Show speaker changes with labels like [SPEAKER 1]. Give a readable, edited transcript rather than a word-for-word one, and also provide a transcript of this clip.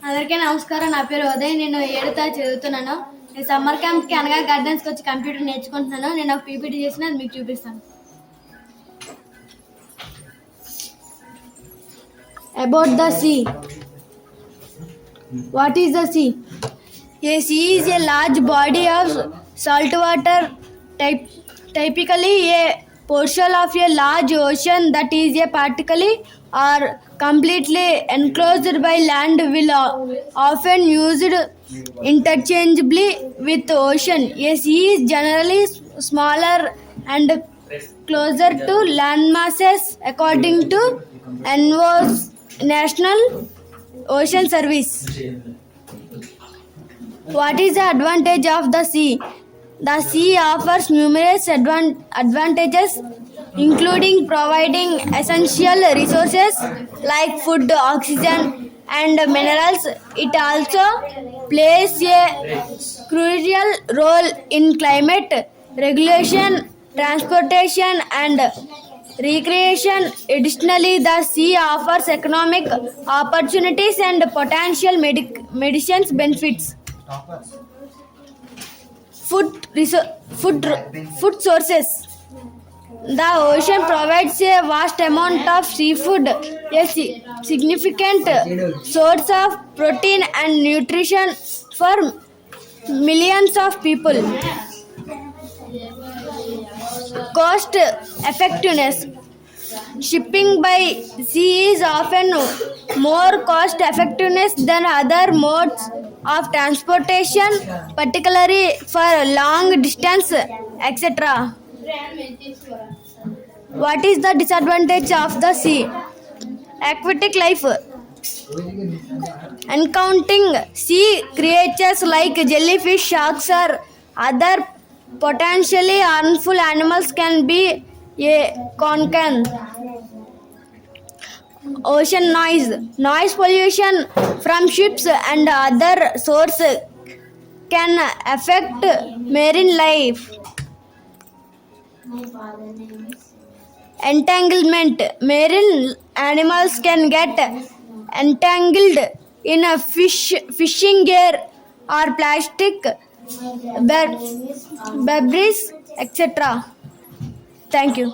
[SPEAKER 1] అందరికీ నమస్కారం. నా పేరు ఉదయ్. నేను 7th తరగతి చదువుతున్నాను. నేను సమ్మర్ క్యాంప్కి అనగా గార్డెన్స్కి వచ్చి కంప్యూటర్ నేర్చుకుంటున్నాను. నేను ఒక పీపీటీ చేసిన అది మీకు చూపిస్తాను. About the sea. What is the sea? A sea is a large body of saltwater, typically a portion of a large ocean that is a partially or completely enclosed by land, will often used interchangeably with ocean. A sea is generally smaller and closer to land masses according to NOAA's National Ocean Service. What is the advantage of the sea? The sea offers numerous advantages, including providing essential resources like food, oxygen, and minerals. It also plays a crucial role in climate regulation, transportation, and recreation. Additionally, the sea offers economic opportunities and potential medicines benefits. Food sources. The ocean provides a vast amount of seafood, a significant source of protein and nutrition for millions of people. Cost effectiveness. Shipping by sea is often more cost effective than other modes of transportation, particularly for long distance, etc. What is the disadvantage of the sea? Aquatic life. Encountering sea creatures like jellyfish, sharks, or other potentially harmful animals can be a concern. Ocean noise. Noise pollution from ships and other sources can affect marine life. Entanglement. Marine animals can get entangled in a fishing gear or plastic debris, etc. Thank you.